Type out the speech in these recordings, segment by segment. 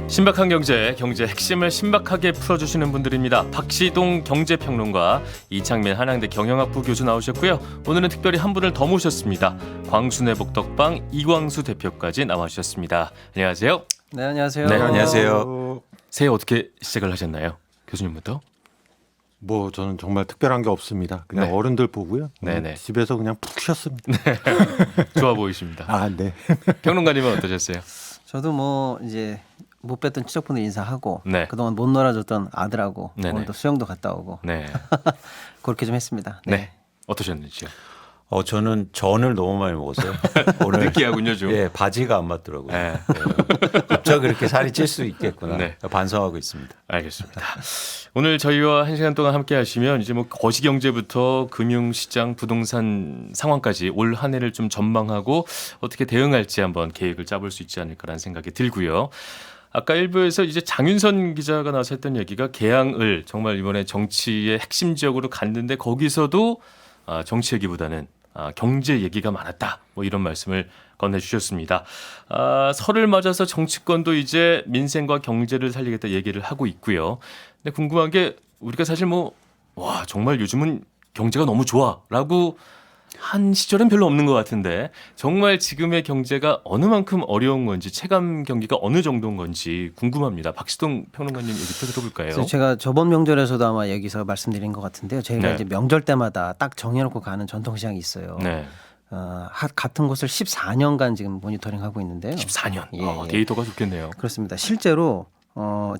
신박한 경제 핵심을 신박하게 풀어주시는 분들입니다. 박시동 경제평론가, 이창민 한양대 경영학부 교수 나오셨고요. 오늘은 특별히 한 분을 더 모셨습니다. 광순의 복덕방 이광수 대표까지 나와주셨습니다. 안녕하세요. 네, 안녕하세요. 네, 안녕하세요. 새해 어떻게 시작을 하셨나요? 교수님부터? 뭐 저는 정말 특별한 게 없습니다. 그냥 네. 어른들 보고요. 네네. 집에서 그냥 푹 쉬었습니다. 좋아 보이십니다. 아, 네. 평론가님은 어떠셨어요? 저도 뭐 이제 못 뵀던 친척분들 인사하고 네. 그동안 못 놀아줬던 아들하고 네네. 오늘도 수영도 갔다 오고 네. 그렇게 좀 했습니다. 네. 어떠셨는지요? 저는 전을 너무 많이 먹었어요. 오늘 느끼하군요, 좀. 예, 바지가 안 맞더라고요. 네. 갑자기 그렇게 살이 찔 수 있겠구나. 네. 반성하고 있습니다. 알겠습니다. 오늘 저희와 1시간 동안 함께 하시면 이제 뭐 거시경제부터 금융시장, 부동산 상황까지 올 한 해를 좀 전망하고 어떻게 대응할지 한번 계획을 짜볼 수 있지 않을까라는 생각이 들고요. 아까 일부에서 이제 장윤선 기자가 나와서 했던 얘기가 개항을 정말 이번에 정치의 핵심 지역으로 갔는데 거기서도 정치 얘기보다는 경제 얘기가 많았다. 뭐 이런 말씀을 건네주셨습니다. 설을 맞아서 정치권도 이제 민생과 경제를 살리겠다 얘기를 하고 있고요. 근데 궁금한 게 우리가 사실 정말 요즘은 경제가 너무 좋아라고 한 시절은 별로 없는 것 같은데 정말 지금의 경제가 어느 만큼 어려운 건지 체감 경기가 어느 정도인 건지 궁금합니다. 박시동 평론가님 얘기부터 들어볼까요? 그래서 제가 저번 명절에서도 아마 여기서 말씀드린 것 같은데요. 저희가 네. 이제 명절 때마다 딱 정해놓고 가는 전통시장이 있어요. 네. 같은 곳을 14년간 지금 모니터링하고 있는데요. 14년. 예. 데이터가 좋겠네요. 그렇습니다. 실제로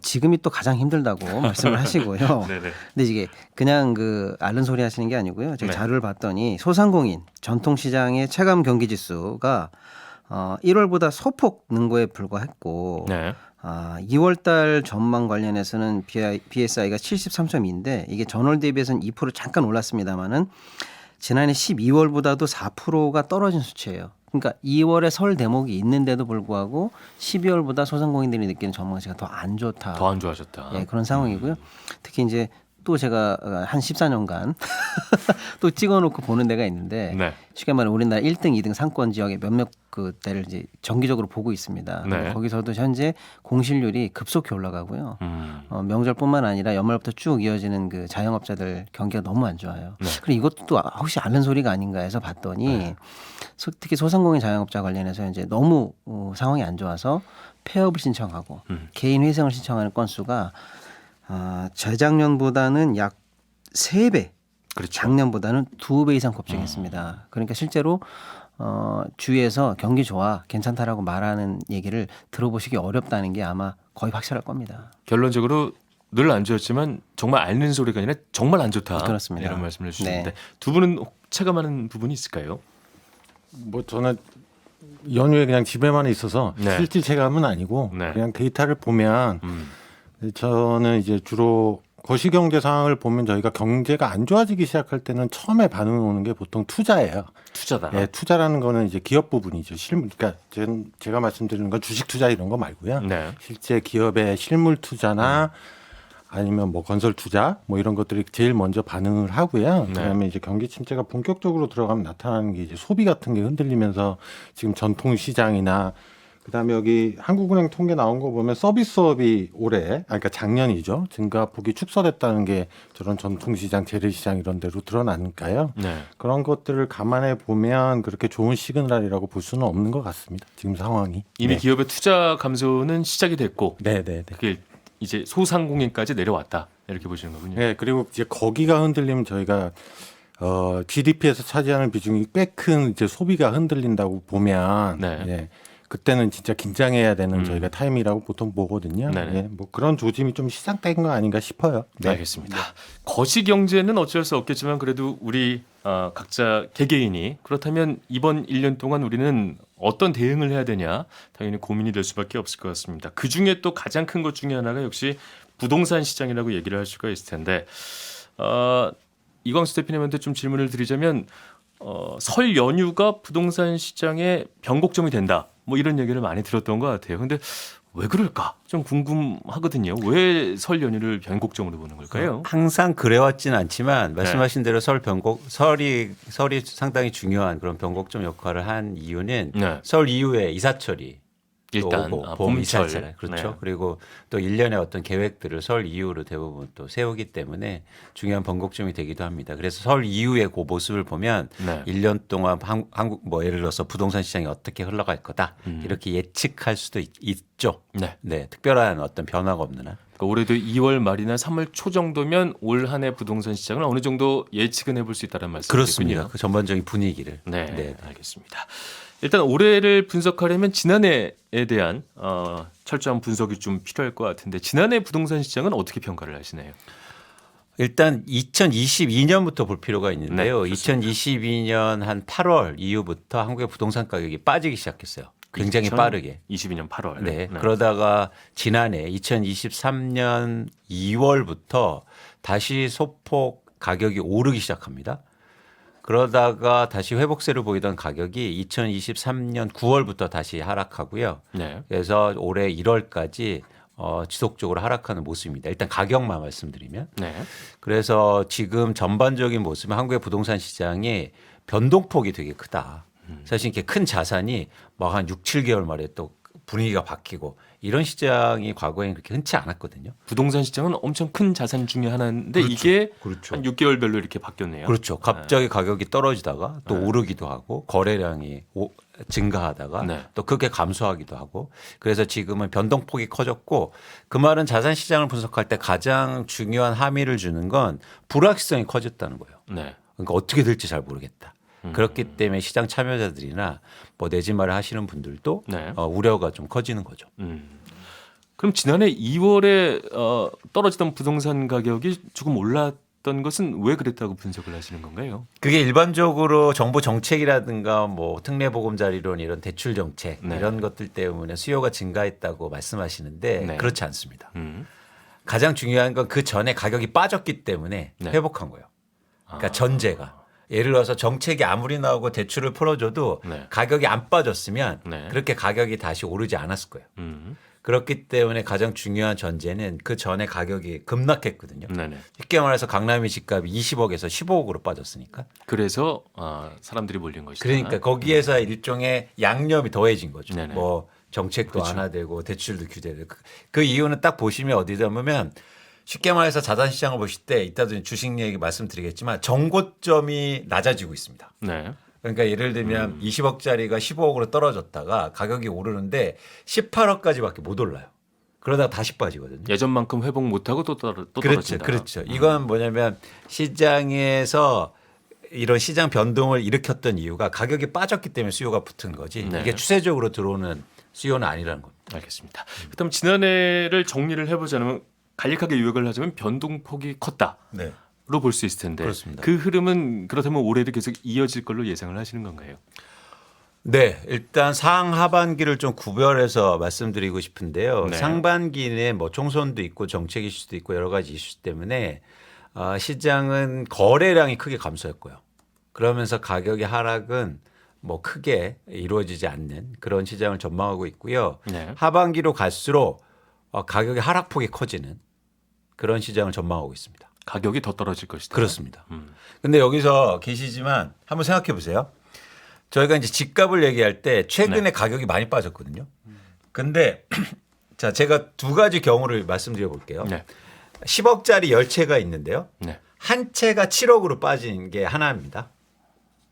지금이 또 가장 힘들다고 말씀을 하시고요. 네네. 근데 이게 그냥 앓는 소리 하시는 게 아니고요. 제가 네. 자료를 봤더니 소상공인 전통시장의 체감 경기 지수가 1월보다 소폭 는 거에 불과했고 네. 2월 달 전망 관련해서는 BSI가 73.2인데 이게 전월 대비해서는 2% 잠깐 올랐습니다마는 지난해 12월보다도 4%가 떨어진 수치예요. 그러니까 2월에 설 대목이 있는데도 불구하고 12월보다 소상공인들이 느끼는 전망치가 더 안 좋다. 더 안 좋아졌다. 예, 그런 상황이고요. 특히 이제 또 제가 한 14년간 또 찍어놓고 보는 데가 있는데 네. 쉽게 말하면 우리나라 1등, 2등 상권 지역의 몇몇 그 데를 이제 정기적으로 보고 있습니다. 네. 거기서도 현재 공실률이 급속히 올라가고요. 음. 명절뿐만 아니라 연말부터 쭉 이어지는 그 자영업자들 경기가 너무 안 좋아요. 네. 그리고 이것도 또 혹시 앓는 소리가 아닌가 해서 봤더니 네. 특히 소상공인 자영업자 관련해서 이제 너무 상황이 안 좋아서 폐업을 신청하고 개인 회생을 신청하는 건수가 재작년보다는 약 3배, 그렇죠. 작년보다는 2배 이상 급증했습니다. 그러니까 실제로 주위에서 경기 좋아, 괜찮다라고 말하는 얘기를 들어보시기 어렵다는 게 아마 거의 확실할 겁니다. 결론적으로 늘 안 좋았지만 정말 앓는 소리가 아니라 정말 안 좋다. 그렇습니다. 이런 말씀을 해주셨는데 네. 두 분은 체감하는 부분이 있을까요? 뭐 저는 연휴에 그냥 집에만 있어서 네. 실질 체감은 아니고 네. 그냥 데이터를 보면 음. 저는 이제 주로 거시경제 상황을 보면 저희가 경제가 안 좋아지기 시작할 때는 처음에 반응이 오는 게 보통 투자예요. 투자다. 네, 투자라는 거는 이제 기업 부분이죠. 그러니까 제가 말씀드리는 건 주식 투자 이런 거 말고요. 네. 실제 기업의 실물 투자나 아니면 뭐 건설 투자 뭐 이런 것들이 제일 먼저 반응을 하고요. 네. 그다음에 이제 경기 침체가 본격적으로 들어가면 나타나는 게 이제 소비 같은 게 흔들리면서 지금 전통 시장이나 그다음에 여기 한국은행 통계 나온 거 보면 서비스업이 올해 그러니까 작년이죠. 증가폭이 축소됐다는 게 저런 전통 시장, 재래시장 이런 데로 드러나니까요. 네. 그런 것들을 감안해 보면 그렇게 좋은 시그널이라고 볼 수는 없는 것 같습니다. 지금 상황이. 이미 네. 기업의 투자 감소는 시작이 됐고 네, 네, 네. 그게 이제 소상공인까지 내려왔다. 이렇게 보시는 거군요. 네, 그리고 이제 거기가 흔들리면 저희가 GDP에서 차지하는 비중이 꽤 큰 이제 소비가 흔들린다고 보면 네. 예, 그때는 진짜 긴장해야 되는 저희가 타임이라고 보통 보거든요. 네네. 예, 뭐 그런 조짐이 좀 시작된 거 아닌가 싶어요. 네. 알겠습니다. 거시경제는 어쩔 수 없겠지만 그래도 우리 각자 개개인이 그렇다면 이번 1년 동안 우리는 어떤 대응을 해야 되냐 당연히 고민이 될 수밖에 없을 것 같습니다. 그중에 또 가장 큰 것 중에 하나가 역시 부동산 시장이라고 얘기를 할 수가 있을 텐데 이광수 대표님한테 좀 질문을 드리자면 설 연휴가 부동산 시장의 변곡점이 된다. 뭐 이런 얘기를 많이 들었던 것 같아요. 근데 왜 그럴까? 좀 궁금하거든요. 왜 설 연휴를 변곡점으로 보는 걸까요? 항상 그래왔진 않지만 말씀하신 대로 설이 상당히 중요한 그런 변곡점 역할을 한 이유는 네. 설 이후에 이사철이 일단 오고 봄철. 봄이 차잖아요. 그렇죠. 네. 그리고 또 1년의 어떤 계획들을 설 이후로 대부분 또 세우기 때문에 중요한 번곡점이 되기도 합니다. 그래서 설 이후의 그 모습을 보면 네. 1년 동안 한국 뭐 예를 들어서 부동산 시장이 어떻게 흘러갈 거다 이렇게 예측할 수도 있죠. 네. 네, 특별한 어떤 변화가 없는 한. 그러니까 올해도 2월 말이나 3월 초 정도면 올 한 해 부동산 시장을 어느 정도 예측은 해볼 수 있다는 말씀이군요. 그렇습니다. 그 전반적인 분위기를. 네, 네. 알겠습니다. 일단 올해를 분석하려면 지난해에 대한 철저한 분석이 좀 필요할 것 같은데 지난해 부동산 시장은 어떻게 평가를 하시나요? 일단 2022년부터 볼 필요가 있는데요. 네, 좋습니다. 2022년 한 8월 이후부터 한국의 부동산 가격이 빠지기 시작했어요. 굉장히 빠르게. 22년 8월. 네. 그러다가 지난해 2023년 2월부터 다시 소폭 가격이 오르기 시작합니다. 그러다가 다시 회복세를 보이던 가격이 2023년 9월부터 다시 하락하고요. 네. 그래서 올해 1월까지 지속적으로 하락하는 모습입니다. 일단 가격만 말씀드리면. 네. 그래서 지금 전반적인 모습은 한국의 부동산 시장이 변동폭이 되게 크다. 사실 이렇게 큰 자산이 막 한 6, 7개월 만에 또 분위기가 바뀌고 이런 시장이 과거에는 그렇게 흔치 않았거든요. 부동산 시장은 엄청 큰 자산 중에 하나인데 그렇죠. 이게 그렇죠. 한 6개월별로 이렇게 바뀌었네요. 그렇죠. 갑자기 가격이 떨어지다가 또 오르기도 하고 거래량이 증가하다가 네. 또 크게 감소하기도 하고 그래서 지금은 변동폭이 커졌고 그 말은 자산 시장을 분석할 때 가장 중요한 함의를 주는 건 불확실성이 커졌다는 거예요. 네. 그러니까 어떻게 될지 잘 모르겠다. 그렇기 때문에 시장 참여자들이나 뭐 내 집 마련 하시는 분들도 네. 우려가 좀 커지는 거죠. 그럼 지난해 2월에 떨어지던 부동산 가격이 조금 올랐던 것은 왜 그랬다고 분석을 하시는 건가요? 그게 일반적으로 정부 정책이라든가 뭐 특례보금자리론 이런 대출 정책 네. 이런 것들 때문에 수요가 증가했다고 말씀하시는데 네. 그렇지 않습니다. 가장 중요한 건 그 전에 가격이 빠졌기 때문에 네. 회복한 거예요. 그러니까 전제가. 예를 들어서 정책이 아무리 나오고 대출을 풀어줘도 네. 가격이 안 빠졌으면 네. 그렇게 가격이 다시 오르지 않았을 거예요. 음. 그렇기 때문에 가장 중요한 전제는 그 전에 가격이 급락했거든요. 네네. 쉽게 말해서 강남의 집값이 20억에서 15억으로 빠졌으니까. 그래서 사람들이 몰린 것이다. 그러니까 거기에서 일종의 양념이 더해진 거죠. 네네. 뭐 정책도 그렇죠. 완화되고 대출도 규제되고 그 이유는 딱 보시면 어디다 보면 쉽게 말해서 자산 시장을 보실 때 이따도 주식 얘기 말씀드리겠지만 정고점이 낮아지고 있습니다. 네. 그러니까 예를 들면 20억짜리가 15억으로 떨어졌다가 가격이 오르는데 18억까지밖에 못 올라요. 그러다가 다시 빠지거든요. 예전만큼 회복 못하고 또 그렇죠. 떨어진다. 그렇죠. 이건 뭐냐면 시장에서 이런 시장 변동을 일으켰던 이유가 가격이 빠졌기 때문에 수요가 붙은 거지 네. 이게 추세적으로 들어오는 수요는 아니라는 겁니다. 알겠습니다. 그럼 지난해를 정리를 해보자면 간략하게 요약을 하자면 변동폭이 컸다. 네. 로 볼 수 있을 텐데 그렇습니다. 그 흐름은 그렇다면 올해도 계속 이어질 걸로 예상을 하시는 건가요? 네, 일단 상하반기를 좀 구별해서 말씀드리고 싶은데요. 네. 상반기는 뭐 총선도 있고 정책 이슈도 있고 여러 가지 이슈 때문에 시장은 거래량이 크게 감소했고요. 그러면서 가격의 하락은 뭐 크게 이루어지지 않는 그런 시장을 전망하고 있고요. 네. 하반기로 갈수록 가격의 하락폭이 커지는 그런 시장을 전망하고 있습니다. 가격이 더 떨어질 것이다. 그렇습니다. 근데 여기서 계시지만 한번 생각해 보세요. 저희가 이제 집값을 얘기할 때 최근에 네. 가격이 많이 빠졌거든요. 근데 자, 제가 두 가지 경우를 말씀드려 볼게요. 네. 10억짜리 10채가 있는데요. 네. 한 채가 7억으로 빠진 게 하나입니다.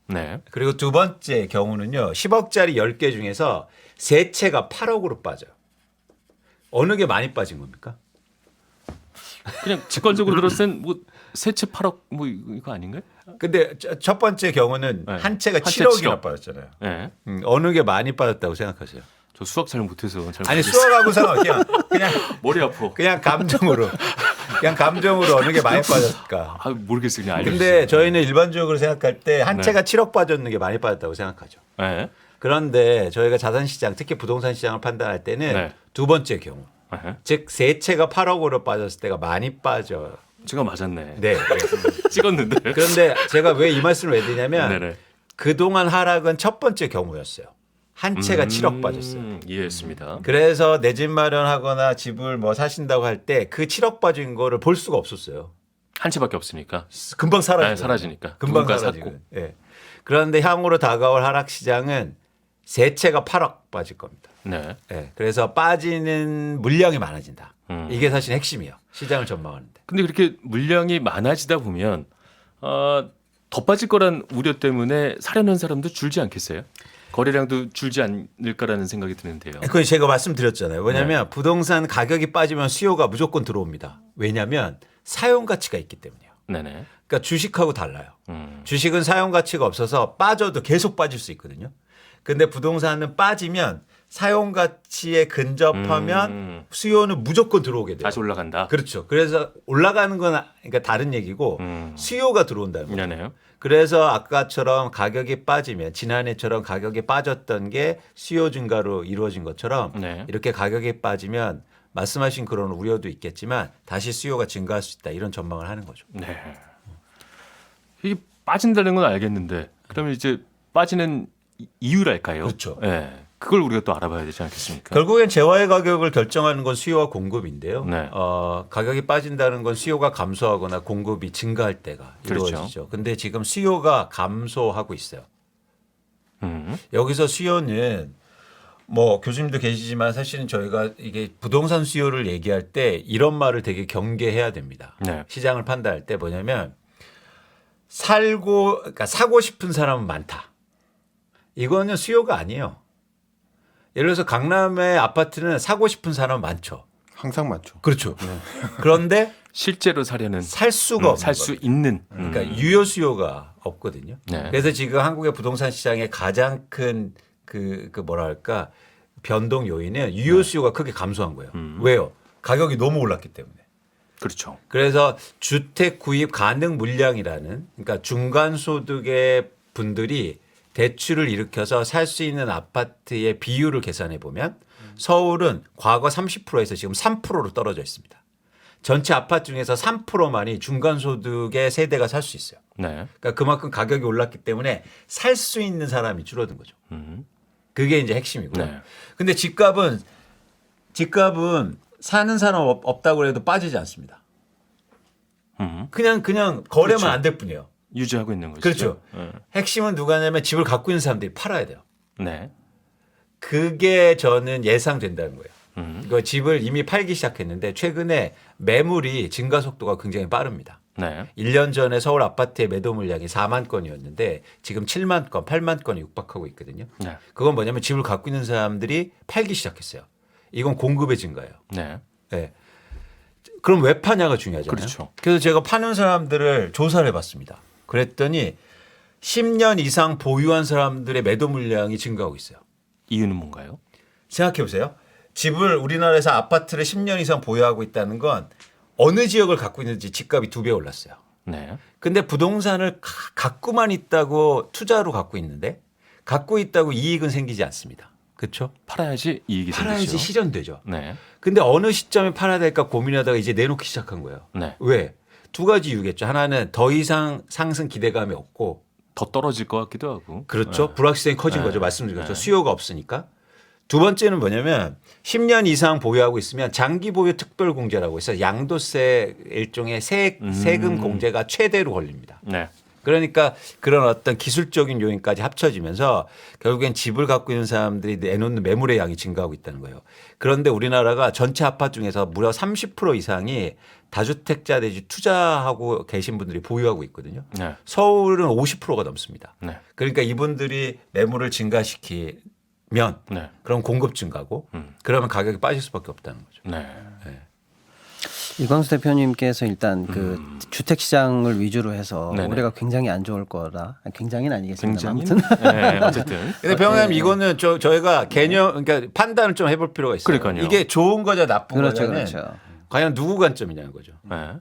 네. 그리고 두 번째 경우는요. 10억짜리 10개 중에서 세 채가 8억으로 빠져요. 어느 게 많이 빠진 겁니까? 그냥 직관적으로 들었을 땐뭐 세채 8억 뭐 이거 아닌가요? 근데 첫 번째 경우는 네. 한 채가 한 채 7억이나 7억. 빠졌잖아요. 네. 어느 게 많이 빠졌다고 생각하세요? 저 수학 잘 못해서 잘 아니 모르겠어요. 수학하고 상관 그냥 머리 아파. 그냥 감정으로 어느 게 많이 빠졌을까? 모르겠어요. 그냥 알려주세요. 근데 저희는 일반적으로 생각할 때 한 네. 채가 7억 빠졌는 게 많이 빠졌다고 생각하죠. 네. 그런데 저희가 자산 시장 특히 부동산 시장을 판단할 때는 네. 두 번째 경우 네. 즉 세 채가 8억으로 빠졌을 때가 많이 빠져요. 제가 맞았네. 네. 찍었는데. 그런데 제가 왜 이 말씀을 왜 드냐면 네네. 그동안 하락은 첫 번째 경우였어요. 한 채가 7억 빠졌어요. 이해했습니다. 그래서 내 집 마련하거나 집을 뭐 사신다고 할 때 그 7억 빠진 거를 볼 수가 없었어요. 한 채밖에 없으니까. 금방 사라지죠. 네, 사라지니까. 금방 누군가 사라지고. 샀고. 예. 그런데 향후로 다가올 하락 시장은 세 채가 8억 빠질 겁니다. 네. 예, 그래서 빠지는 물량이 많아진다. 이게 사실 핵심이에요. 시장을 전망하는데. 근데 그렇게 물량이 많아지다 보면 더 빠질 거란 우려 때문에 사려는 사람도 줄지 않겠어요? 거래량도 줄지 않을까라는 생각이 드는데요. 그건 제가 말씀드렸잖아요. 왜냐하면 부동산 가격이 빠지면 수요가 무조건 들어옵니다. 왜냐하면 사용 가치가 있기 때문이에요. 네네. 그러니까 주식하고 달라요. 주식은 사용 가치가 없어서 빠져도 계속 빠질 수 있거든요. 근데 부동산은 빠지면 사용 가치에 근접하면 수요는 무조건 들어오게 돼요. 다시 올라간다. 그렇죠. 그래서 올라가는 건 그러니까 다른 얘기고 수요가 들어온다는 거죠. 네네. 그래서 아까처럼 가격이 빠지면 지난해처럼 가격이 빠졌던 게 수요 증가로 이루어진 것처럼 네. 이렇게 가격이 빠지면 말씀하신 그런 우려도 있겠지만 다시 수요가 증가할 수 있다 이런 전망을 하는 거죠. 네. 이게 빠진다는 건 알겠는데 그러면 이제 빠지는 이유랄까요? 그렇죠. 네. 그걸 우리가 또 알아봐야 되지 않겠습니까? 결국엔 재화의 가격을 결정하는 건 수요와 공급인데요. 네. 가격이 빠진다는 건 수요가 감소하거나 공급이 증가할 때가 그렇죠. 이루어지죠. 근데 지금 수요가 감소하고 있어요. 여기서 수요는 뭐 교수님도 계시지만 사실은 저희가 이게 부동산 수요를 얘기할 때 이런 말을 되게 경계해야 됩니다. 네. 시장을 판단할 때 뭐냐면 그러니까 사고 싶은 사람은 많다. 이거는 수요가 아니에요. 예를 들어서 강남의 아파트는 사고 싶은 사람 많죠. 항상 맞죠. 그렇죠. 그런데 실제로 사려는 살 수가 없는 살 수 거예요. 있는 그러니까 유효 수요가 없거든요. 네. 그래서 지금 한국의 부동산 시장의 가장 큰 그 뭐랄까 변동 요인은 유효 수요가 크게 감소한 거예요. 왜요? 가격이 너무 올랐기 때문에. 그렇죠. 그래서 주택 구입 가능 물량이라는 그러니까 중간 소득의 분들이 대출을 일으켜서 살 수 있는 아파트의 비율을 계산해 보면 서울은 과거 30%에서 지금 3%로 떨어져 있습니다. 전체 아파트 중에서 3%만이 중간 소득의 세대가 살 수 있어요. 네. 그러니까 그만큼 가격이 올랐기 때문에 살 수 있는 사람이 줄어든 거죠. 그게 이제 핵심이고요. 네. 근데 집값은 사는 사람 없다고 해도 빠지지 않습니다. 그냥 거래만 그렇죠. 안 될 뿐이에요. 유지하고 있는 거죠. 그렇죠. 핵심은 누가냐면 집을 갖고 있는 사람들이 팔아야 돼요. 네. 그게 저는 예상된다는 거예요. 그 집을 이미 팔기 시작했는데 최근에 매물이 증가 속도가 굉장히 빠릅니다. 네. 1년 전에 서울 아파트의 매도 물량이 4만 건이었는데 지금 7만 건, 8만 건이 육박하고 있거든요. 네. 그건 뭐냐면 집을 갖고 있는 사람들이 팔기 시작했어요. 이건 공급의 증가예요. 네. 네. 그럼 왜 파냐가 중요하잖아요. 그렇죠. 그래서 제가 파는 사람들을 조사를 해봤습니다. 그랬더니 10년 이상 보유한 사람들의 매도 물량이 증가하고 있어요. 이유는 뭔가요? 생각해 보세요. 집을 우리나라에서 아파트를 10년 이상 보유하고 있다는 건 어느 지역을 갖고 있는지 집값이 2배 올랐어요. 네. 근데 부동산을 갖고만 있다고 투자로 갖고 있는데 갖고 있다고 이익은 생기지 않습니다. 그렇죠? 팔아야지 이익이 팔아야지 생기죠. 실현되죠. 네. 근데 어느 시점에 팔아야 될까 고민하다가 이제 내놓기 시작한 거예요. 네. 왜? 두 가지 이유겠죠. 하나는 더 이상 상승 기대감이 없고 더 떨어질 것 같기도 하고. 그렇죠. 불확실성이 커진 네. 거죠. 말씀드렸죠. 네. 수요가 없으니까. 두 번째는 뭐냐면 10년 이상 보유하고 있으면 장기 보유 특별 공제라고 해서 양도세 일종의 세금 공제가 최대로 걸립니다. 네. 그러니까 그런 어떤 기술적인 요인까지 합쳐지면서 결국엔 집을 갖고 있는 사람들이 내놓는 매물의 양이 증가하고 있다는 거예요. 그런데 우리나라가 전체 아파트 중에서 무려 30% 이상이 다주택자 내지 투자하고 계신 분들이 보유하고 있거든요. 네. 서울은 50%가 넘습니다. 네. 그러니까 이분들이 매물을 증가시키면 네. 그럼 공급 증가고 그러면 가격이 빠질 수밖에 없다는 거죠. 네. 이광수 대표님께서 일단 그 주택 시장을 위주로 해서 네네. 올해가 굉장히 안 좋을 거다. 굉장히는 아니겠습니다. 굉장히. 아무튼 네. 어쨌든. 근데 병원님 이거는 저희가 개념 그러니까 판단을 좀 해볼 필요가 있어요. 그러니까요. 이게 좋은 거냐 나쁜 그렇죠, 거냐는 그렇죠. 과연 누구 관점이냐는 거죠. 네.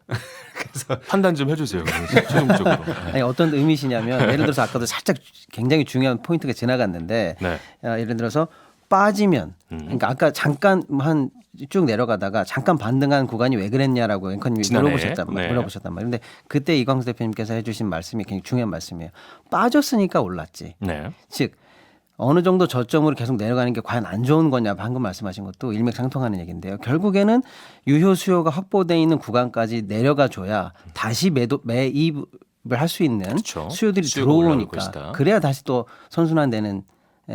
그래서 판단 좀 해주세요. 최종적으로. 아니, 어떤 의미시냐면 예를 들어서 아까도 살짝 굉장히 중요한 포인트가 지나갔는데 네. 예를 들어서 빠지면 그러니까 아까 잠깐 한 쭉 내려가다가 잠깐 반등한 구간이 왜 그랬냐라고 앵커님이 지난해. 물어보셨단 네. 말이에요. 근데 그때 이광수 대표님께서 해주신 말씀이 굉장히 중요한 말씀이에요. 빠졌으니까 올랐지. 네. 즉 어느 정도 저점으로 계속 내려가는 게 과연 안 좋은 거냐 방금 말씀하신 것도 일맥상통하는 얘기인데요. 결국에는 유효 수요가 확보되어 있는 구간까지 내려가 줘야 다시 매입을 할 수 있는 그렇죠. 수요들이 수요가 올라올 들어오니까 것이다. 그래야 다시 또 선순환되는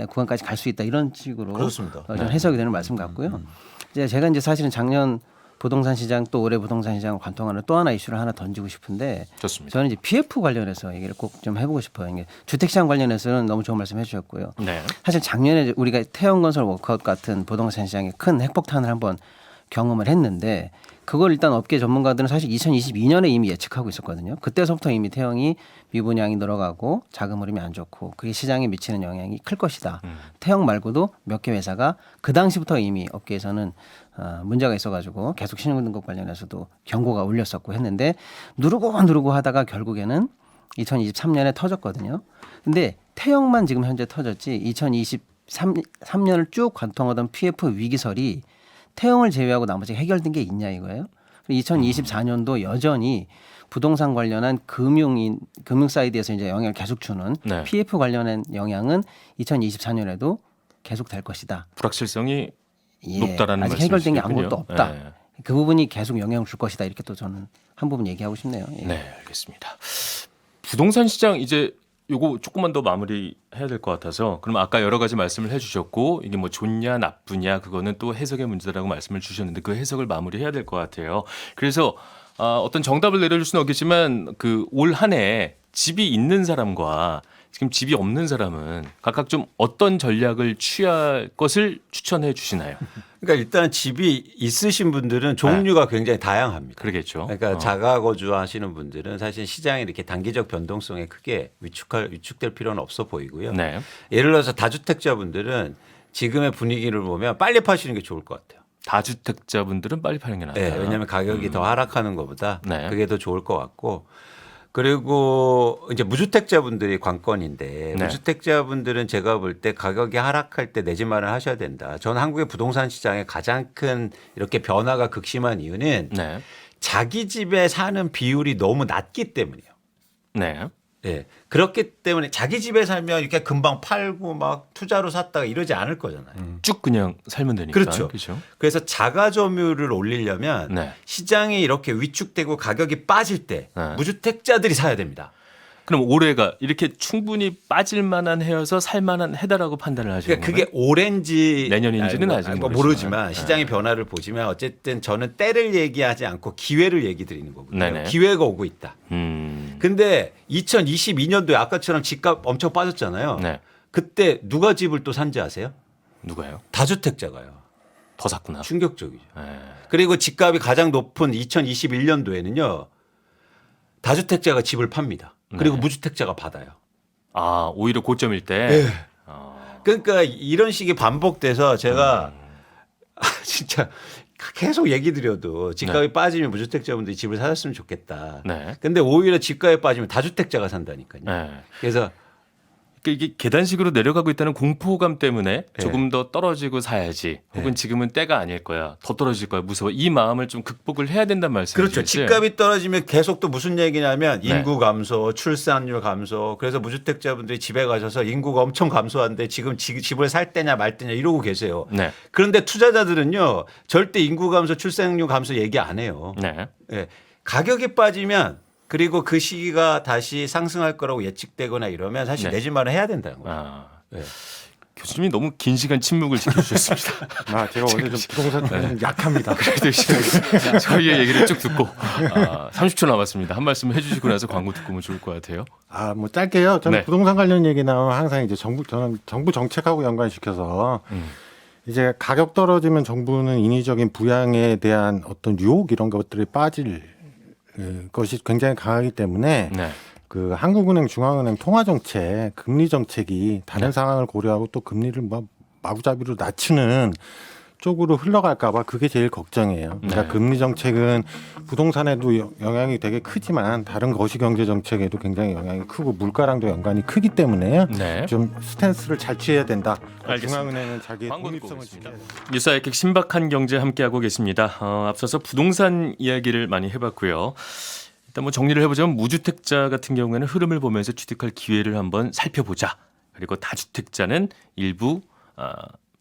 구간까지 갈 수 있다 이런 식으로 그렇습니다. 좀 해석이 되는 말씀 같고요. 이제 제가 이제 사실은 작년 부동산 시장 또 올해 부동산 시장을 관통하는 또 하나 이슈를 하나 던지고 싶은데 좋습니다. 저는 이제 PF 관련해서 얘기를 꼭 좀 해보고 싶어요. 이게 주택시장 관련해서는 너무 좋은 말씀 해주셨고요. 네. 사실 작년에 우리가 태형건설 워크아웃 같은 부동산 시장에 큰 핵폭탄을 한번 경험을 했는데 그걸 일단 업계 전문가들은 사실 2022년에 이미 예측하고 있었거든요. 그때서부터 이미 태형이 미분양이 늘어가고 자금 흐름이 안 좋고 그게 시장에 미치는 영향이 클 것이다. 태형 말고도 몇 개 회사가 그 당시부터 이미 업계에서는 문제가 있어가지고 계속 신용등급 관련해서도 경고가 울렸었고 했는데 누르고 하다가 결국에는 2023년에 터졌거든요. 근데 태형만 지금 현재 터졌지 2023년을 쭉 관통하던 PF 위기설이 태형을 제외하고 나머지 해결된 게 있냐 이거예요. 2024년도 여전히 부동산 관련한 금융 사이드에서 이제 영향을 계속 주는 네. PF 관련한 영향은 2024년에도 계속 될 것이다. 불확실성이 예, 높다라는 아직 해결된 게 말씀이시군요. 아무것도 없다. 네. 그 부분이 계속 영향을 줄 것이다. 이렇게 또 저는 한 부분 얘기하고 싶네요. 예. 네, 알겠습니다. 부동산 시장 이제 요거 조금만 더 마무리해야 될 것 같아서 그럼 아까 여러 가지 말씀을 해주셨고 이게 뭐 좋냐 나쁘냐 그거는 또 해석의 문제라고 말씀을 주셨는데 그 해석을 마무리해야 될 것 같아요. 그래서 어떤 정답을 내려줄 수는 없겠지만 그 올 한 해 집이 있는 사람과 지금 집이 없는 사람은 각각 좀 어떤 전략을 취할 것을 추천해 주시나요? 그러니까 일단 집이 있으신 분들은 종류가 굉장히 다양합니다. 그러겠죠. 그러니까 자가 거주하시는 분들은 사실 시장에 이렇게 단기적 변동성에 크게 위축될 필요는 없어 보이고요. 네. 예를 들어서 다주택자분들은 지금의 분위기를 보면 빨리 파시는 게 좋을 것 같아요. 다주택자분들은 빨리 파는 게 낫다. 네, 왜냐하면 가격이 더 하락하는 것보다 네. 그게 더 좋을 것 같고 그리고 이제 무주택자분들이 관건인데 네. 무주택자분들은 제가 볼 때 가격이 하락할 때 내 집 마련을 하셔야 된다. 저는 한국의 부동산 시장의 가장 큰 이렇게 변화가 극심한 이유는 네. 자기 집에 사는 비율이 너무 낮기 때문이에요. 네. 예. 그렇기 때문에 자기 집에 살면 이렇게 금방 팔고 막 투자로 샀다가 이러지 않을 거잖아요. 쭉 그냥 살면 되니까. 그렇죠. 그렇죠. 그래서 자가 점유율을 올리려면 네. 시장이 이렇게 위축되고 가격이 빠질 때 네. 무주택자들이 사야 됩니다. 그럼 올해가 이렇게 충분히 빠질 만한 해여서 살 만한 해다라고 판단을 하시는 그러니까 거예요? 그게 올해인지 내년인지는 아니, 아직 뭐 모르지만. 모르지만 시장의 변화를 보지만 어쨌든 저는 때를 얘기하지 않고 기회를 얘기 드리는 거거든요. 네네. 기회가 오고 있다. 음. 근데 2022년도에 아까처럼 집값 엄청 빠졌잖아요. 네. 그때 누가 집을 또 산지 아세요? 누가요? 다주택자가요. 더 샀구나. 충격적이죠. 네. 그리고 집값이 가장 높은 2021년도에는요. 다주택자가 집을 팝니다. 그리고 네. 무주택자가 받아요. 아 오히려 고점일 때. 네. 어. 그러니까 이런 식이 반복돼서 제가 진짜 계속 얘기 드려도 집값이 빠지면 무주택자분들이 집을 사셨으면 좋겠다. 네. 근데 오히려 집값이 빠지면 다주택자가 산다니까요. 네. 그래서 그러니까 이게 계단식으로 내려가고 있다는 공포감 때문에 네. 조금 더 떨어지고 사야지. 혹은 지금은 때가 아닐 거야. 더 떨어질 거야. 무서워. 이 마음을 좀 극복을 해야 된다는 말씀이시죠. 그렇죠. 집값이 떨어지면 계속 또 무슨 얘기냐면 네. 인구 감소, 출산율 감소. 그래서 무주택자분들이 집에 가셔서 인구가 엄청 감소한데 지금 집을 살 때냐 말 때냐 이러고 계세요. 네. 그런데 투자자들은요. 절대 인구 감소, 출산율 감소 얘기 안 해요. 네. 예. 가격이 빠지면 그리고 그 시기가 다시 상승할 거라고 예측되거나 이러면 사실 네. 내 집 마련 해야 된다는 거예요. 아. 예. 교수님이 너무 긴 시간 침묵을 지켜주셨습니다. 제가 원래 좀 부동산 쪽에는 약합니다. 그래도 저희의 얘기를 쭉 듣고 30초 남았습니다. 한 말씀 해주시고 나서 광고 듣고 오면 좋을 것 같아요. 뭐 짧게요. 저는 네. 부동산 관련 얘기 나오면 항상 이제 저는 정부 정책하고 연관시켜서 이제 가격 떨어지면 정부는 인위적인 부양에 대한 어떤 유혹 이런 것들이 빠질 것이 굉장히 강하기 때문에 네. 그 한국은행 중앙은행 통화정책 금리 정책이 다른 네. 상황을 고려하고 또 금리를 마구잡이로 낮추는 쪽으로 흘러갈까봐 그게 제일 걱정이에요. 그러니까 네. 금리 정책은 부동산에도 영향이 되게 크지만 다른 거시경제 정책에도 굉장히 영향이 크고 물가랑도 연관이 크기 때문에 네. 좀 스탠스를 잘 취해야 된다. 알겠습니다. 중앙은행은 자기의 광고 듣고 독립성을 오겠습니다. 지켜야 된다. 뉴스아이킥 신박한 경제 함께하고 계십니다. 앞서서 부동산 이야기를 많이 해봤고요. 일단 뭐 정리를 해보자면 무주택자 같은 경우에는 흐름을 보면서 취득할 기회를 한번 살펴보자. 그리고 다주택자는 일부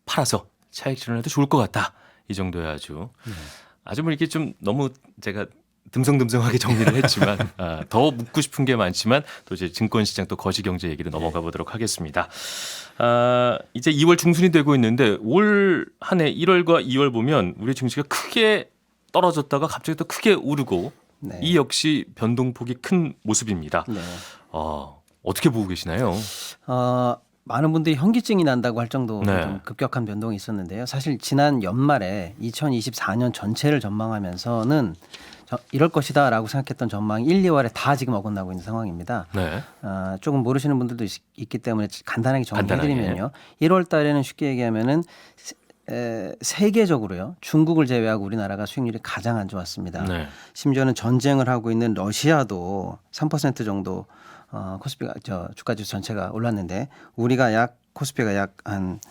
팔아서 차익 실현해도 좋을 것 같다. 이 정도야 아주 뭐 이렇게 좀 너무 제가 듬성듬성하게 정리를 했지만 더 묻고 싶은 게 많지만 또 이제 증권시장 또 거시경제 얘기를 넘어가 보도록 하겠습니다. 이제 2월 중순이 되고 있는데 올 한 해 1월과 2월 보면 우리 증시가 크게 떨어졌다가 갑자기 또 크게 오르고 네. 이 역시 변동폭이 큰 모습입니다. 네. 어떻게 보고 계시나요? 많은 분들이 현기증이 난다고 할 정도로 네. 좀 급격한 변동이 있었는데요. 사실 지난 연말에 2024년 전체를 전망하면서는 이럴 것이다라고 생각했던 전망이 1, 2월에 다 지금 어긋나고 있는 상황입니다. 네. 조금 모르시는 분들도 있기 때문에 간단하게 간단하게. 정리해드리면요. 1월 달에는 쉽게 얘기하면은 세계적으로요. 중국을 제외하고 우리나라가 수익률이 가장 안 좋았습니다. 네. 심지어는 전쟁을 하고 있는 러시아도 3% 정도 코스피가 주가지수 전체가 올랐는데 우리가 코스피가 약 한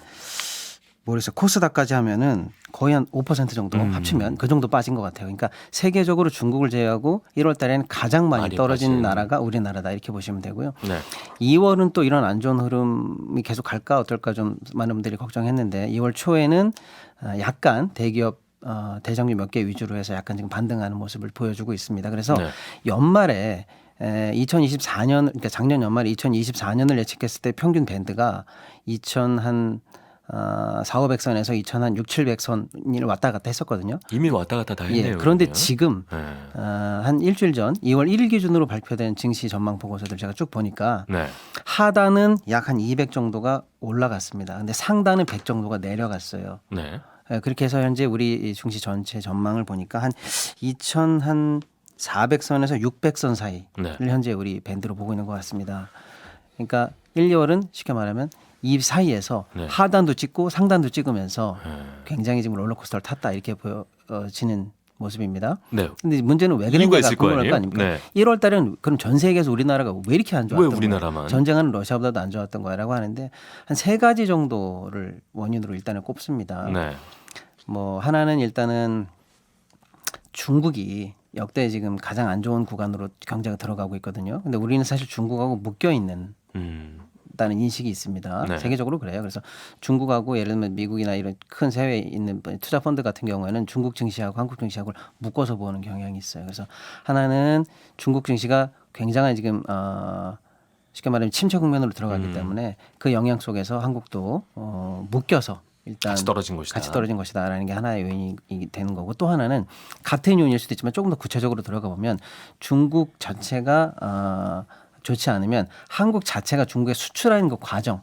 모르겠어요. 코스닥까지 하면은 거의 한 5% 정도 합치면 그 정도 빠진 것 같아요. 그러니까 세계적으로 중국을 제외하고 1월 달에는 가장 많이 떨어진 빠진. 나라가 우리나라다 이렇게 보시면 되고요. 네. 2월은 또 이런 안 좋은 흐름이 계속 갈까 어떨까 좀 많은 분들이 걱정했는데 2월 초에는 약간 대기업 대장주 몇 개 위주로 해서 약간 지금 반등하는 모습을 보여주고 있습니다. 그래서 네. 연말에 2024년 그러니까 작년 연말에 2024년을 예측했을 때 평균 밴드가 4,500선에서 2,600선을 왔다 갔다 했었거든요. 이미 왔다 갔다 다 했네요. 그런데 그러면. 지금 네. 한 일주일 전 2월 1일 기준으로 발표된 증시 전망 보고서들 제가 쭉 보니까 네. 하단은 약 한 200 정도가 올라갔습니다. 근데 상단은 100 정도가 내려갔어요. 네. 그렇게 해서 현재 우리 증시 전체 전망을 보니까 한 2,400선에서 600선 사이를 네. 현재 우리 밴드로 보고 있는 것 같습니다. 그러니까 1, 2월은 쉽게 말하면 이 사이에서 네. 하단도 찍고 상단도 찍으면서 굉장히 지금 롤러코스터를 탔다 이렇게 보여지는 모습입니다. 네. 근데 문제는 왜 이유가 그런지가 있을 거 궁금할 거 아니에요? 아닙니까? 네. 1월 달에는 그럼 전 세계에서 우리나라가 왜 이렇게 안 좋았던 왜 우리나라만? 거예요? 전쟁하는 러시아보다도 안 좋았던 거라고 하는데 한 세 가지 정도를 원인으로 일단은 꼽습니다. 네. 뭐 하나는 일단은 중국이 역대 지금 가장 안 좋은 구간으로 경제가 들어가고 있거든요. 근데 우리는 사실 중국하고 묶여 있는 다는 인식이 있습니다. 네. 세계적으로 그래요. 그래서 중국하고 예를 들면 미국이나 이런 큰 세계에 있는 투자 펀드 같은 경우에는 중국 증시하고 한국 증시하고 묶어서 보는 경향이 있어요. 그래서 하나는 중국 증시가 굉장한 지금 쉽게 말하면 침체 국면으로 들어가기 때문에 그 영향 속에서 한국도 묶여서 일단 같이 떨어진 것이다. 같이 떨어진 것이다라는 게 하나의 요인이 되는 거고 또 하나는 같은 요인일 수도 있지만 조금 더 구체적으로 들어가 보면 중국 자체가 좋지 않으면 한국 자체가 중국에 수출하는 그 과정이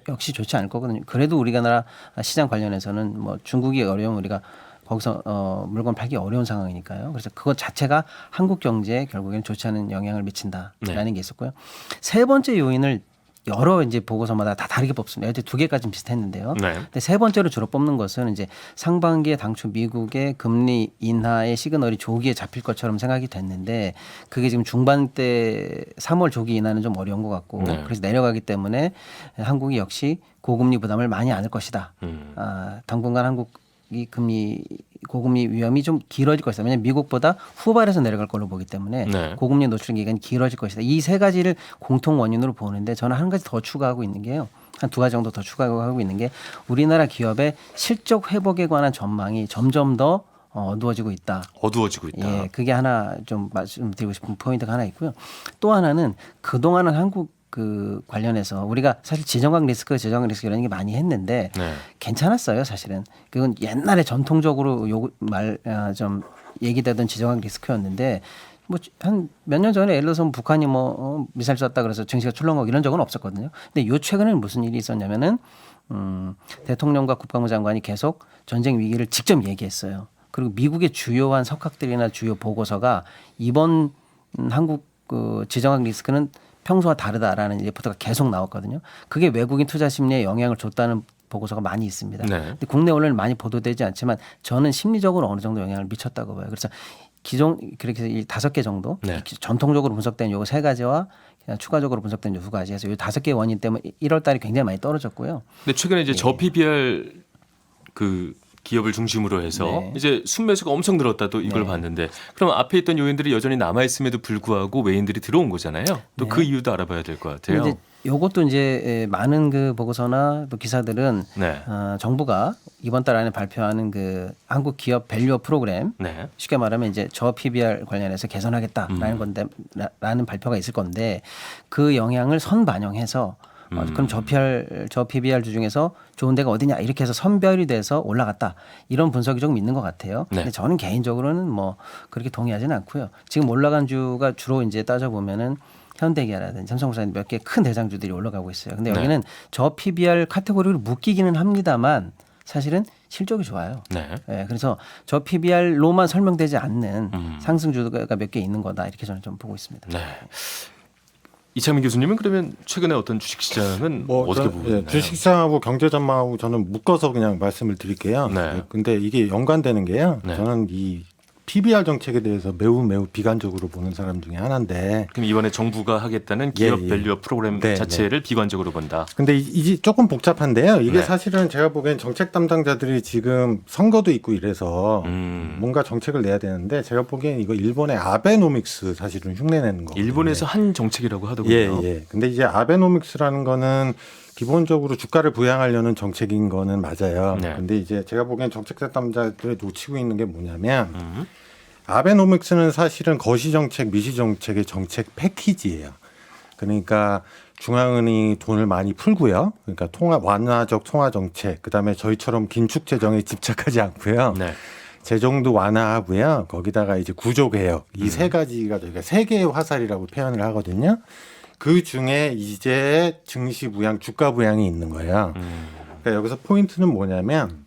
역시 좋지 않을 거거든요. 그래도 우리나라 시장 관련해서는 뭐 중국이 어려우면 우리가 거기서 물건 팔기 어려운 상황이니까요. 그래서 그것 자체가 한국 경제에 결국에는 좋지 않은 영향을 미친다라는 네. 게 있었고요. 세 번째 요인을 여러 이제 보고서마다 다 다르게 뽑습니다. 어제 두 개까지는 비슷했는데요. 네. 근데 세 번째로 주로 뽑는 것은 이제 상반기에 당초 미국의 금리 인하의 시그널이 조기에 잡힐 것처럼 생각이 됐는데 그게 지금 중반 때 3월 조기 인하는 좀 어려운 것 같고 네. 그래서 내려가기 때문에 한국이 역시 고금리 부담을 많이 안을 것이다. 당분간 한국이 고금리 위험이 좀 길어질 것이다. 왜냐하면 미국보다 후발해서 내려갈 걸로 보기 때문에 네. 고금리 노출 기간이 길어질 것이다. 이 세 가지를 공통 원인으로 보는데 저는 한 가지 더 추가하고 있는 게요. 한 두 가지 정도 더 추가하고 있는 게 우리나라 기업의 실적 회복에 관한 전망이 점점 더 어두워지고 있다. 어두워지고 있다. 예, 그게 하나 좀 말씀드리고 싶은 포인트가 하나 있고요. 또 하나는 그동안은 한국 관련해서 우리가 사실 지정학 리스크 이런 게 많이 했는데 네. 괜찮았어요, 사실은. 그건 옛날에 전통적으로 좀 얘기되던 지정학 리스크였는데 뭐 한 몇 년 전에 예를 들어서 북한이 미사일 쐈다 그래서 증시가 출렁하고 이런 적은 없었거든요. 근데 요 최근에는 무슨 일이 있었냐면은 대통령과 국방부 장관이 계속 전쟁 위기를 직접 얘기했어요. 그리고 미국의 주요한 석학들이나 주요 보고서가 이번 한국 지정학 리스크는 평소와 다르다라는 리포트가 계속 나왔거든요. 그게 외국인 투자 심리에 영향을 줬다는 보고서가 많이 있습니다. 네. 근데 국내 언론에 많이 보도되지 않지만 저는 심리적으로 어느 정도 영향을 미쳤다고 봐요. 그래서 그렇게 이 5개 정도 네. 전통적으로 분석된 요거 3가지와 그냥 추가적으로 분석된 요 2가지 해서 요 5개 원인 때문에 1월 달에 굉장히 많이 떨어졌고요. 근데 최근에 이제 저 PBR 기업을 중심으로 해서 네. 이제 순매수가 엄청 늘었다 또 이걸 네. 봤는데 그럼 앞에 있던 요인들이 여전히 남아 있음에도 불구하고 외인들이 들어온 거잖아요. 또 그 네. 이유도 알아봐야 될 것 같아요. 이제 요것도 이제 많은 그 보고서나 또 기사들은 네. 정부가 이번 달 안에 발표하는 그 한국 기업 밸류어 프로그램 네. 쉽게 말하면 이제 저 PBR 관련해서 개선하겠다라는 건데 라는 발표가 있을 건데 그 영향을 선반영해서 그럼 저 PBR 중에서 좋은 데가 어디냐 이렇게 해서 선별이 돼서 올라갔다 이런 분석이 조금 있는 것 같아요. 네. 근데 저는 개인적으로는 뭐 그렇게 동의하지는 않고요. 지금 올라간 주가 주로 이제 따져 보면은 현대기아라든지 삼성물산 몇 개 큰 대장주들이 올라가고 있어요. 근데 네. 여기는 저 PBR 카테고리로 묶이기는 합니다만 사실은 실적이 좋아요. 네. 예, 그래서 저 PBR로만 설명되지 않는 상승주가 몇 개 있는 거다 이렇게 저는 좀 보고 있습니다. 네. 이창민 교수님은 그러면 최근에 어떤 주식시장은 어떻게 보고 있나요? 주식시장하고 경제 전망하고 저는 묶어서 그냥 말씀을 드릴게요. 네. 근데 이게 연관되는 게요. 네. 저는 이 PBR 정책에 대해서 매우 비관적으로 보는 사람 중에 하나인데. 그럼 이번에 정부가 하겠다는 기업 예. 밸류어 프로그램 네, 자체를 비관적으로 본다. 근데 이게 조금 복잡한데요. 이게 네. 사실은 제가 보기엔 정책 담당자들이 지금 선거도 있고 이래서 뭔가 정책을 내야 되는데 제가 보기엔 이거 일본의 아베노믹스 사실은 흉내내는 거거든요. 일본에서 한 정책이라고 하더군요. 예. 근데 이제 아베노믹스라는 거는 기본적으로 주가를 부양하려는 정책인 거는 맞아요. 네. 근데 이제 제가 보기엔 정책 담당자들이 놓치고 있는 게 뭐냐면 아베노믹스는 사실은 거시정책, 미시정책의 정책 패키지예요. 그러니까 중앙은행이 돈을 많이 풀고요. 그러니까 완화적 통화 정책, 그다음에 저희처럼 긴축 재정에 집착하지 않고요. 네. 재정도 완화하고요. 거기다가 이제 구조 개혁 이 세 가지가 저희가 세 개의 화살이라고 표현을 하거든요. 그 중에 이제 증시 부양, 주가 부양이 있는 거예요. 그러니까 여기서 포인트는 뭐냐면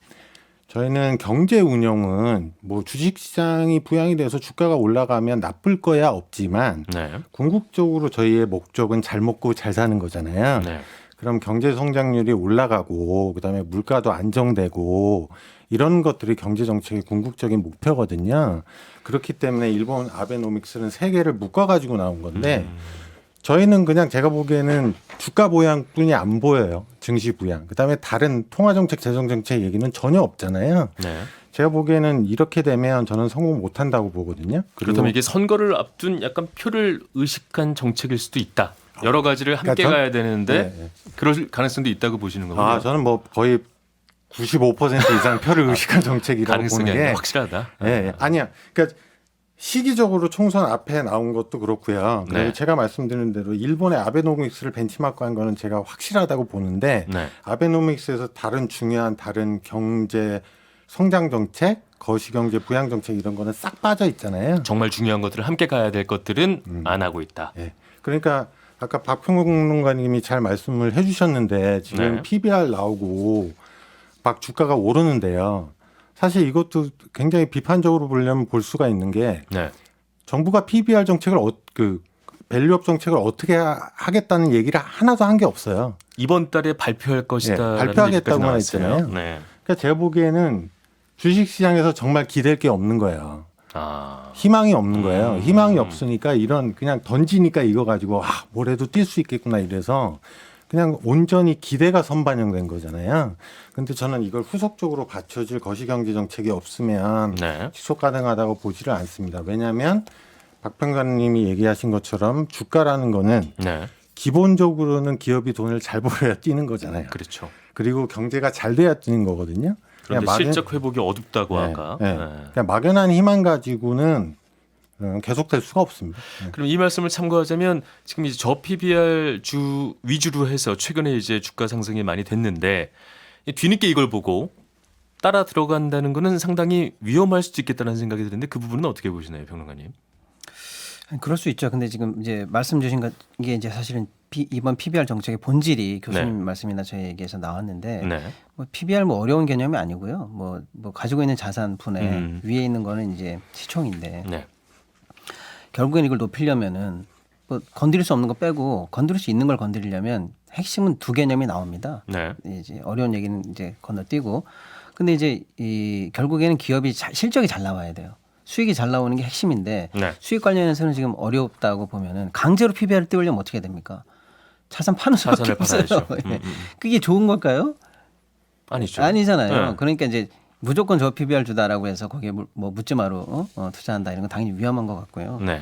저희는 경제 운영은 뭐 주식 시장이 부양이 돼서 주가가 올라가면 나쁠 거야 없지만 네. 궁극적으로 저희의 목적은 잘 먹고 잘 사는 거잖아요. 네. 그럼 경제 성장률이 올라가고 그다음에 물가도 안정되고 이런 것들이 경제 정책의 궁극적인 목표거든요. 그렇기 때문에 일본 아베노믹스는 세 개를 묶어 가지고 나온 건데 저희는 그냥 제가 보기에는 주가 부양뿐이 안 보여요. 증시 부양. 그다음에 다른 통화 정책, 재정 정책 얘기는 전혀 없잖아요. 네. 제가 보기에는 이렇게 되면 저는 성공 못 한다고 보거든요. 그렇다면 이게 선거를 앞둔 약간 표를 의식한 정책일 수도 있다. 여러 가지를 함께 그러니까 가야 되는데 네. 그럴 가능성도 있다고 보시는 거군요. 저는 뭐 거의 95% 이상 표를 의식한 정책이라고 가능성이 보는 게 확실하다. 예. 아니야. 그러니까 시기적으로 총선 앞에 나온 것도 그렇고요. 그리고 네. 제가 말씀드린 대로 일본의 아베노믹스를 벤치마크한 거는 제가 확실하다고 보는데 네. 아베노믹스에서 다른 중요한 다른 경제 성장 정책, 거시경제 부양 정책 이런 거는 싹 빠져 있잖아요. 정말 중요한 것들을 함께 가야 될 것들은 안 하고 있다. 예. 그러니까 아까 박평론가님이 잘 말씀을 해주셨는데 지금 네. PBR 나오고 막 주가가 오르는데요. 사실 이것도 굉장히 비판적으로 보려면 볼 수가 있는 게 네. 정부가 PBR 정책을 밸류업 정책을 어떻게 하겠다는 얘기를 하나도 한 게 없어요. 이번 달에 발표할 것이다. 예, 발표하겠다고만 했잖아요. 네. 그러니까 제가 보기에는 주식시장에서 정말 기댈 게 없는 거예요. 아. 희망이 없는 거예요. 희망이 없으니까 이런 그냥 던지니까 이거 가지고 뭐래도 뛸 수 있겠구나 이래서 그냥 온전히 기대가 선반영된 거잖아요. 근데 저는 이걸 후속적으로 받쳐줄 거시경제 정책이 없으면 네. 지속 가능하다고 보지를 않습니다. 왜냐하면 박평관님이 얘기하신 것처럼 주가라는 거는 네. 기본적으로는 기업이 돈을 잘 벌어야 뛰는 거잖아요. 그렇죠. 그리고 경제가 잘 돼야 뛰는 거거든요. 그런데 그냥 실적 회복이 어둡다고 네, 아까. 네. 네. 그냥 막연한 희망 가지고는 계속될 수가 없습니다. 네. 그럼 이 말씀을 참고하자면 지금 이제 저 PBR 주 위주로 해서 최근에 이제 주가 상승이 많이 됐는데 뒤늦게 이걸 보고 따라 들어간다는 거는 상당히 위험할 수도 있겠다는 생각이 드는데 그 부분은 어떻게 보시나요, 평론가님? 그럴 수 있죠. 근데 지금 이제 말씀 주신 게 이제 사실은 이번 PBR 정책의 본질이 교수님 네. 말씀이나 저희 얘기에서 나왔는데 네. 뭐 PBR 뭐 어려운 개념이 아니고요. 뭐 가지고 있는 자산 분의 위에 있는 거는 이제 시총인데 네. 결국엔 이걸 높이려면은 뭐 건드릴 수 없는 거 빼고 건드릴 수 있는 걸 건드리려면 핵심은 두 개념이 나옵니다. 네. 이제 어려운 얘기는 이제 건너뛰고 근데 이제 이 결국에는 기업이 실적이 잘 나와야 돼요. 수익이 잘 나오는 게 핵심인데 네. 수익 수익 관련해서는 지금 어렵다고 보면은 강제로 PBR을 띄우려면 어떻게 됩니까? 자산 파는 수밖에 자산을 없어요. 팔아야죠. 그게 좋은 걸까요? 아니죠. 아니잖아요. 네. 그러니까 이제 무조건 저 PBR 주다라고 해서 거기에 뭐 묻지마로 투자한다 이런 건 당연히 위험한 것 같고요. 네.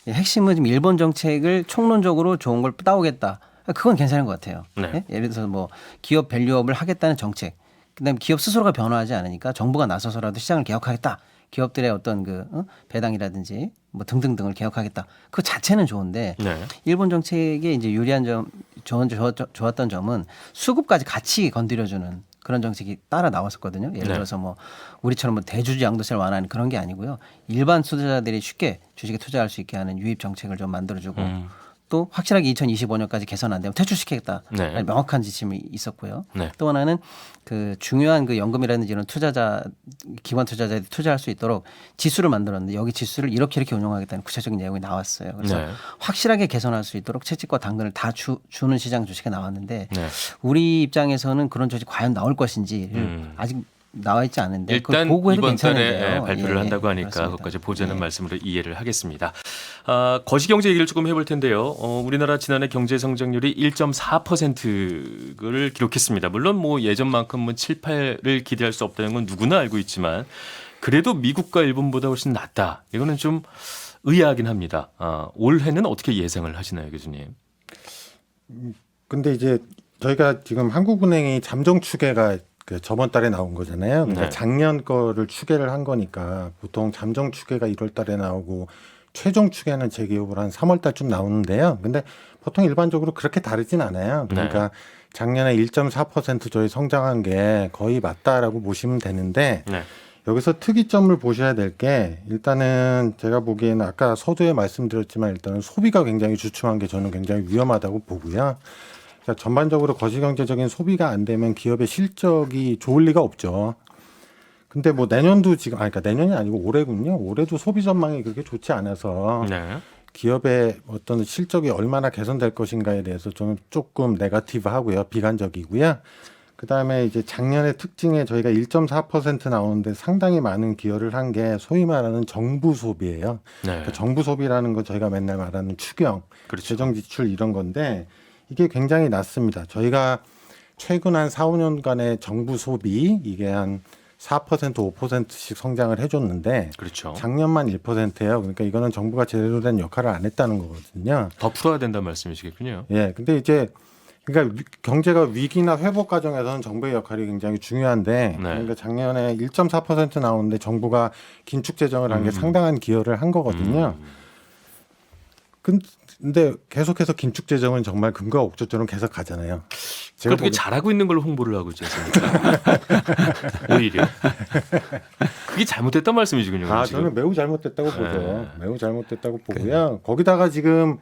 핵심은 지금 일본 정책을 총론적으로 좋은 걸 따오겠다. 그건 괜찮은 것 같아요. 네. 예? 예를 들어서 뭐 기업 밸류업을 하겠다는 정책. 그다음에 기업 스스로가 변화하지 않으니까 정부가 나서서라도 시장을 개혁하겠다. 기업들의 어떤 배당이라든지 뭐 등등등을 개혁하겠다. 그 자체는 좋은데 네. 일본 정책에 이제 유리한 점, 좋았던 점은 수급까지 같이 건드려주는 그런 정책이 따라 나왔었거든요. 예를 네. 들어서 뭐 우리처럼 뭐 대주주 양도세를 완화하는 그런 게 아니고요. 일반 투자자들이 쉽게 주식에 투자할 수 있게 하는 유입 정책을 좀 만들어주고 또 확실하게 2025년까지 개선 안 되면 퇴출시키겠다. 네. 명확한 지침이 있었고요. 네. 또 하나는 그 중요한 그 연금이라든지 이런 기관 투자자들이 투자할 수 있도록 지수를 만들었는데 여기 지수를 이렇게 운용하겠다는 구체적인 내용이 나왔어요. 그래서 네. 확실하게 개선할 수 있도록 채찍과 당근을 다 주는 시장 주식이 나왔는데 네. 우리 입장에서는 그런 조직 과연 나올 것인지를 아직 나와 있지 않은데 그걸 일단 보고 해도 이번 달에 괜찮은데요. 발표를 예, 한다고 하니까 그렇습니다. 그것까지 보자는 예. 말씀으로 이해를 하겠습니다. 거시경제 얘기를 조금 해볼 텐데요. 우리나라 지난해 경제 성장률이 1.4%를 기록했습니다. 물론 뭐 예전만큼 뭐 7, 8을 기대할 수 없다는 건 누구나 알고 있지만 그래도 미국과 일본보다 훨씬 낫다. 이거는 좀 의아하긴 합니다. 올해는 어떻게 예상을 하시나요, 교수님? 근데 이제 저희가 지금 한국은행이 잠정 추계가 그 저번 달에 나온 거잖아요. 그러니까 네. 작년 거를 추계를 한 거니까 보통 잠정 추계가 1월 달에 나오고 최종 추계는 재기업으로 한 3월 달쯤 나오는데요. 근데 보통 일반적으로 그렇게 다르진 않아요. 그러니까 작년에 1.4%조의 성장한 게 거의 맞다라고 보시면 되는데 네. 여기서 특이점을 보셔야 될 게 일단은 제가 보기에는 아까 서두에 말씀드렸지만 일단은 소비가 굉장히 주춤한 게 저는 굉장히 위험하다고 보고요. 그러니까 전반적으로 거시경제적인 소비가 안 되면 기업의 실적이 좋을 리가 없죠. 근데 뭐 내년도 지금 그러니까 내년이 아니고 올해군요. 올해도 소비 전망이 그렇게 좋지 않아서 네. 기업의 어떤 실적이 얼마나 개선될 것인가에 대해서 저는 조금 네거티브하고요. 비관적이고요. 그다음에 이제 작년의 특징에 저희가 1.4% 나오는데 상당히 많은 기여를 한 게 소위 말하는 정부 소비예요. 네. 그러니까 정부 소비라는 건 저희가 맨날 말하는 추경, 그렇죠. 재정 지출 이런 건데 이게 굉장히 낮습니다. 저희가 최근 한 4, 5년간의 정부 소비 이게 한 4%, 5%씩 성장을 해줬는데 그렇죠. 작년만 1%예요. 그러니까 이거는 정부가 제대로 된 역할을 안 했다는 거거든요. 더 풀어야 된다는 말씀이시겠군요. 예, 근데 이제 그러니까 경제가 위기나 회복 과정에서는 정부의 역할이 굉장히 중요한데 그러니까 작년에 1.4% 나오는데 정부가 긴축 재정을 한 게 상당한 기여를 한 거거든요. 근데 계속해서 긴축 재정은 정말 금과 옥조처럼 계속 가잖아요. 제가 그렇게 잘하고 있는 걸로 홍보를 하고 있지 않습니까? 오히려 그게 잘못됐단 말씀이시군요. 그럼 지금. 저는 매우 잘못됐다고 보죠. 네. 매우 잘못됐다고 보고요. 거기다가 지금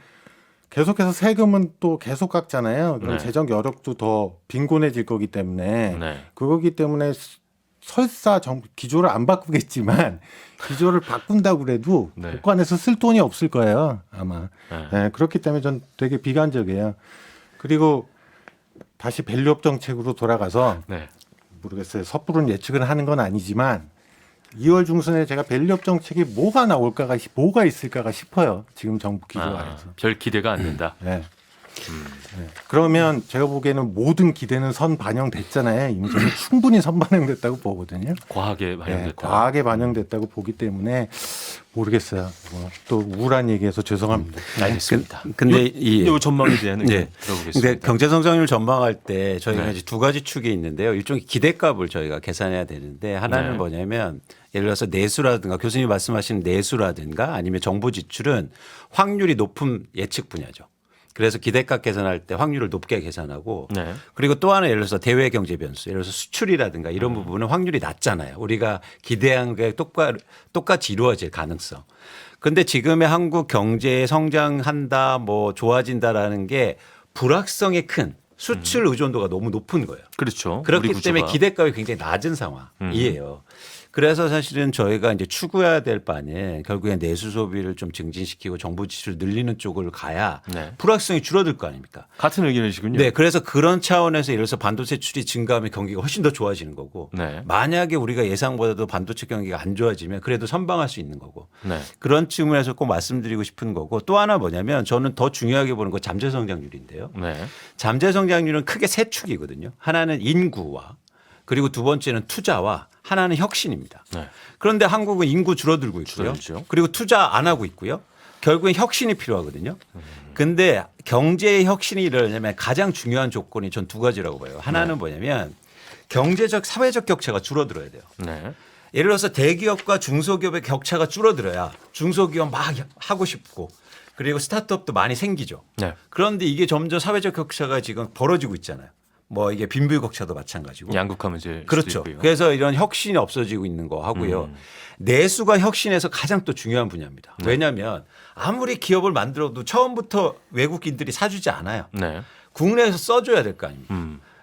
계속해서 세금은 또 계속 깎잖아요. 그럼 네. 재정 여력도 더 빈곤해질 거기 때문에 네. 그거기 때문에 설사 기조를 안 바꾸겠지만 기조를 바꾼다고 그래도 네. 국간에서 쓸 돈이 없을 거예요. 아마. 네. 네, 그렇기 때문에 전 되게 비관적이에요. 그리고 다시 밸류업 정책으로 돌아가서 네. 모르겠어요. 섣부른 예측을 하는 건 아니지만 2월 중순에 제가 밸류업 정책이 뭐가 있을까가 싶어요. 지금 정부 기조 안에서. 별 기대가 안 된다. 네. 네. 그러면 제가 보기에는 모든 기대는 선 반영됐잖아요. 이미 저는 충분히 선 반영됐다고 보거든요. 과하게 반영됐다. 네, 과하게 반영됐다고 보기 때문에 모르겠어요. 또 우울한 얘기해서 죄송합니다. 알겠습니다. 근데 이 전망에 대한 의견 네. 들어보겠습니다. 근데 경제 성장률 전망할 때 저희가 네. 이제 두 가지 축이 있는데요. 일종의 기대값을 저희가 계산해야 되는데 하나는 네. 뭐냐면 예를 들어서 내수라든가 교수님이 말씀하신 내수라든가 아니면 정부 지출은 확률이 높은 예측 분야죠. 그래서 기대값 계산할 때 확률을 높게 계산하고 네. 그리고 또 하나 예를 들어서 대외 경제 변수 예를 들어서 수출이라든가 이런 부분은 확률이 낮잖아요. 우리가 기대한 게 똑같이 이루어질 가능성. 근데 지금의 한국 경제 성장한다 뭐 좋아진다라는 게 불확성이 큰 수출 의존도가 너무 높은 거예요. 그렇죠. 우리 그렇기 구조가. 때문에 기대값이 굉장히 낮은 상황이에요. 그래서 사실은 저희가 이제 추구해야 될 바는 결국엔 내수 소비를 좀 증진시키고 정부 지출을 늘리는 쪽을 가야 네. 불확성이 줄어들 거 아닙니까? 같은 의견이시군요. 네, 그래서 그런 차원에서 예를 들어서 반도체 수출이 증가하면 경기가 훨씬 더 좋아지는 거고 네. 만약에 우리가 예상보다도 반도체 경기가 안 좋아지면 그래도 선방할 수 있는 거고 네. 그런 측면에서 꼭 말씀드리고 싶은 거고 또 하나 뭐냐면 저는 더 중요하게 보는 거 잠재 성장률인데요. 네. 잠재 성장률은 크게 세 축이거든요. 하나는 인구와 그리고 두 번째는 투자와 하나는 혁신입니다. 네. 그런데 한국은 인구 줄어들고 있고요. 줄어들죠. 그리고 투자 안 하고 있고요. 결국엔 혁신이 필요하거든요. 근데 경제의 혁신이 이러려면 가장 중요한 조건이 전 두 가지라고 봐요. 하나는 뭐냐면 경제적 사회적 격차가 줄어들어야 돼요. 네. 예를 들어서 대기업과 중소기업의 격차가 줄어들어야 중소기업 막 하고 싶고 그리고 스타트업도 많이 생기죠. 네. 그런데 이게 점점 사회적 격차가 지금 벌어지고 있잖아요. 뭐 이게 빈부격차도 마찬가지고. 양극화 문제. 그렇죠. 그래서 이런 혁신이 없어지고 있는 거 하고요. 내수가 혁신에서 가장 또 중요한 분야입니다. 왜냐하면 아무리 기업을 만들어도 처음부터 외국인들이 사주지 않아요. 네. 국내에서 써줘야 될 거 아닙니까?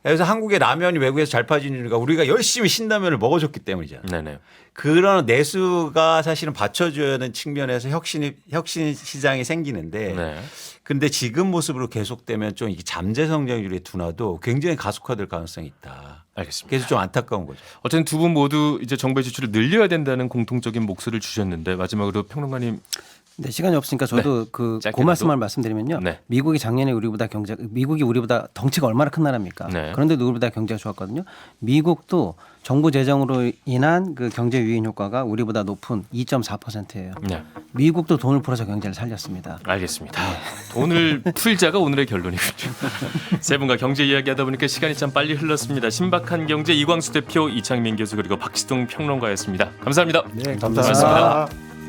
그래서 한국의 라면이 외국에서 잘 파지는 이유가 우리가 열심히 신라면을 먹어줬기 때문이잖아요. 네네. 그런 내수가 사실은 받쳐줘야 하는 측면에서 혁신 시장이 생기는데 네. 근데 지금 모습으로 계속되면 좀 이 잠재 성장률의 둔화도 굉장히 가속화될 가능성이 있다. 알겠습니다. 그래서 좀 안타까운 거죠. 어쨌든 두 분 모두 이제 정부의 지출을 늘려야 된다는 공통적인 목소리를 주셨는데 마지막으로 평론가님. 네, 시간이 없으니까 저도 그 짧게라도. 고말씀을 말씀드리면요. 네. 미국이 작년에 미국이 우리보다 덩치가 얼마나 큰 나라입니까? 네. 그런데도 우리보다 경제가 좋았거든요. 미국도 정부 재정으로 인한 그 경제 유인 효과가 우리보다 높은 2.4%예요. 네. 미국도 돈을 풀어서 경제를 살렸습니다. 알겠습니다. 돈을 풀자가 오늘의 결론이군요. 세 분과 경제 이야기하다 보니까 시간이 참 빨리 흘렀습니다. 신박한 경제 이광수 대표, 이창민 교수 그리고 박시동 평론가였습니다. 감사합니다. 네, 고맙습니다. 감사합니다.